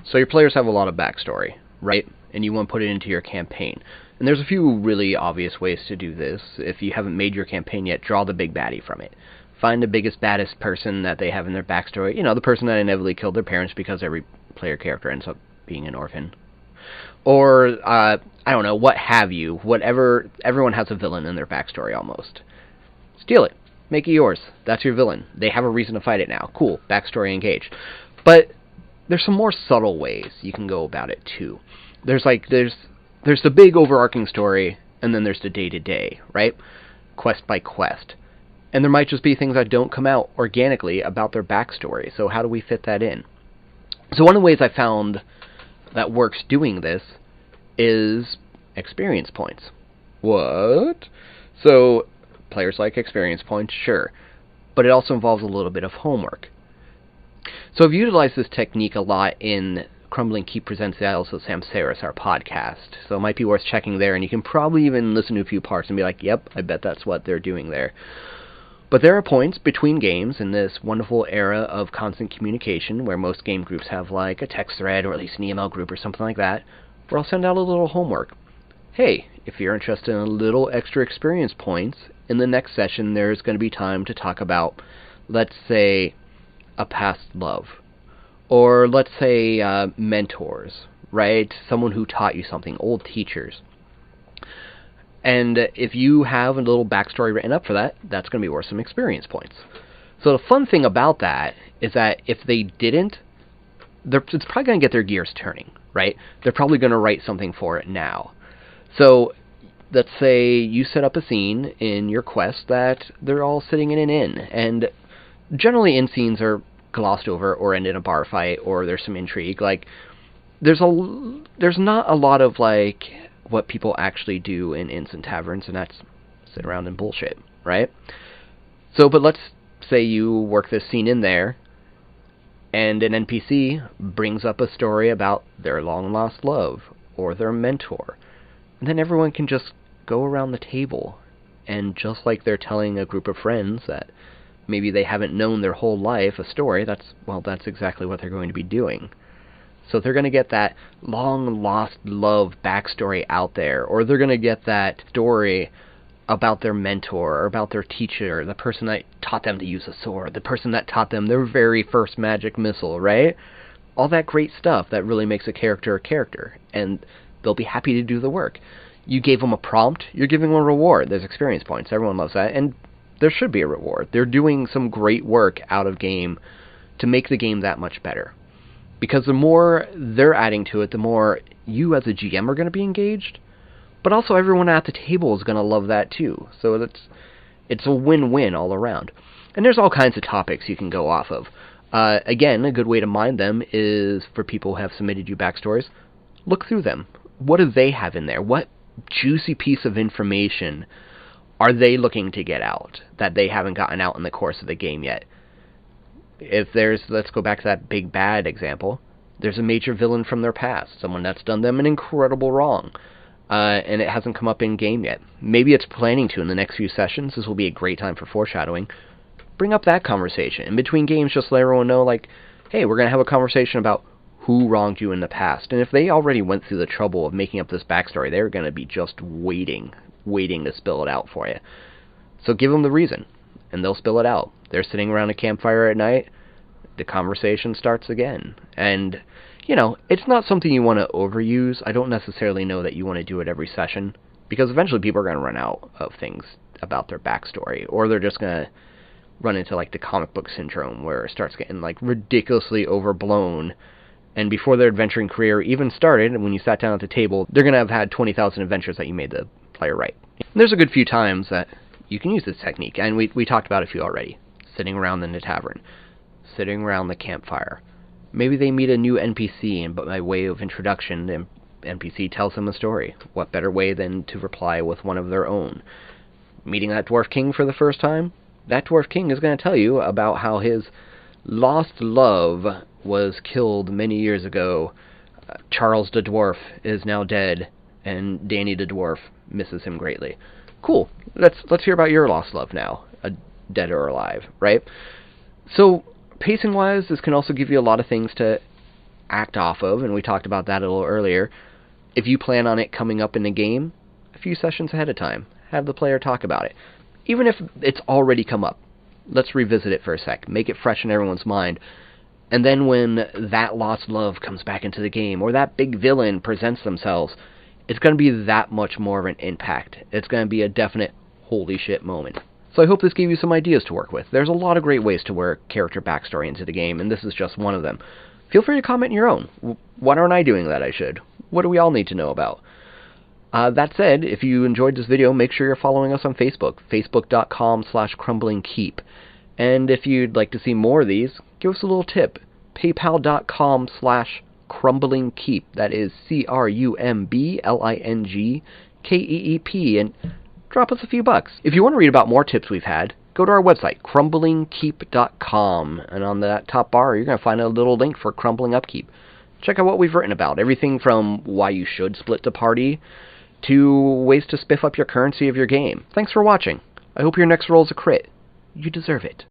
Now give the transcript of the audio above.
So your players have a lot of backstory, right? And you want to put it into your campaign. And there's a few really obvious ways to do this. If you haven't made your campaign yet, draw the big baddie from it. Find the biggest, baddest person that they have in their backstory. You know, the person that inevitably killed their parents because every player character ends up being an orphan. Or, I don't know, what have you. Whatever, everyone has a villain in their backstory almost. Steal it. Make it yours. That's your villain. They have a reason to fight it now. Cool. Backstory engaged. But there's some more subtle ways you can go about it too. There's the big overarching story, and then there's the day-to-day, right? Quest by quest. And there might just be things that don't come out organically about their backstory, so how do we fit that in? So one of the ways I found that works doing this is experience points. What? So, players like experience points, sure. But it also involves a little bit of homework. So I've utilized this technique a lot in Crumbling Keep Presents the Isles of Samceres, our podcast. So it might be worth checking there, and you can probably even listen to a few parts and be like, yep, I bet that's what they're doing there. But there are points between games in this wonderful era of constant communication where most game groups have like a text thread or at least an email group or something like that, where I'll send out a little homework. Hey, if you're interested in a little extra experience points, in the next session there's going to be time to talk about, let's say, a past love. Or let's say mentors, right? Someone who taught you something, old teachers. And if you have a little backstory written up for that, that's going to be worth some experience points. So the fun thing about that is that if they didn't, it's probably going to get their gears turning, right? They're probably going to write something for it now. So let's say you set up a scene in your quest that they're all sitting in an inn, and generally inn scenes are glossed over or end in a bar fight or there's some intrigue. Like there's not a lot of like what people actually do in inns and taverns, and that's sit around and bullshit, right? So, but let's say you work this scene in there, and an NPC brings up a story about their long-lost love, or their mentor, and then everyone can just go around the table, and just like they're telling a group of friends that maybe they haven't known their whole life a story, that's exactly what they're going to be doing. So they're going to get that long-lost love backstory out there, or they're going to get that story about their mentor, or about their teacher, the person that taught them to use a sword, the person that taught them their very first magic missile, right? All that great stuff that really makes a character, and they'll be happy to do the work. You gave them a prompt, you're giving them a reward. There's experience points. Everyone loves that, and there should be a reward. They're doing some great work out of game to make the game that much better. Because the more they're adding to it, the more you as a GM are going to be engaged, but also everyone at the table is going to love that too. So it's a win-win all around. And there's all kinds of topics you can go off of. Again, a good way to mine them is for people who have submitted you backstories. Look through them. What do they have in there? What juicy piece of information are they looking to get out that they haven't gotten out in the course of the game yet? If there's, let's go back to that big bad example, there's a major villain from their past, someone that's done them an incredible wrong, and it hasn't come up in game yet. Maybe it's planning to in the next few sessions. This will be a great time for foreshadowing. Bring up that conversation. In between games, just let everyone know, like, hey, we're going to have a conversation about who wronged you in the past. And if they already went through the trouble of making up this backstory, they're going to be just waiting to spill it out for you. So give them the reason, and they'll spill it out. They're sitting around a campfire at night, the conversation starts again. And, you know, it's not something you want to overuse. I don't necessarily know that you want to do it every session, because eventually people are going to run out of things about their backstory, or they're just going to run into, like, the comic book syndrome, where it starts getting, like, ridiculously overblown, and before their adventuring career even started, and when you sat down at the table, they're going to have had 20,000 adventures that you made the player write. And there's a good few times that you can use this technique, and we talked about a few already. Sitting around in the tavern, sitting around the campfire. Maybe they meet a new NPC, and by way of introduction, the NPC tells them a story. What better way than to reply with one of their own? Meeting that Dwarf King for the first time? That Dwarf King is going to tell you about how his lost love was killed many years ago. Charles the Dwarf is now dead, and Danny the Dwarf misses him greatly. Cool. Let's hear about your lost love now, dead or alive, right? So, pacing-wise, this can also give you a lot of things to act off of, and we talked about that a little earlier. If you plan on it coming up in the game, a few sessions ahead of time, have the player talk about it. Even if it's already come up, let's revisit it for a sec, make it fresh in everyone's mind. And then when that lost love comes back into the game, or that big villain presents themselves, it's going to be that much more of an impact. It's going to be a definite holy shit moment. So I hope this gave you some ideas to work with. There's a lot of great ways to work character backstory into the game, and this is just one of them. Feel free to comment your own. What aren't I doing that I should? What do we all need to know about? That said, if you enjoyed this video, make sure you're following us on Facebook, facebook.com/crumblingkeep. And if you'd like to see more of these, give us a little tip, paypal.com/crumblingkeep. That is CRUMBLINGKEEP, and drop us a few bucks. If you want to read about more tips we've had, go to our website, crumblingkeep.com, and on that top bar, you're going to find a little link for Crumbling Upkeep. Check out what we've written about, everything from why you should split the party to ways to spiff up your currency of your game. Thanks for watching. I hope your next roll is a crit. You deserve it.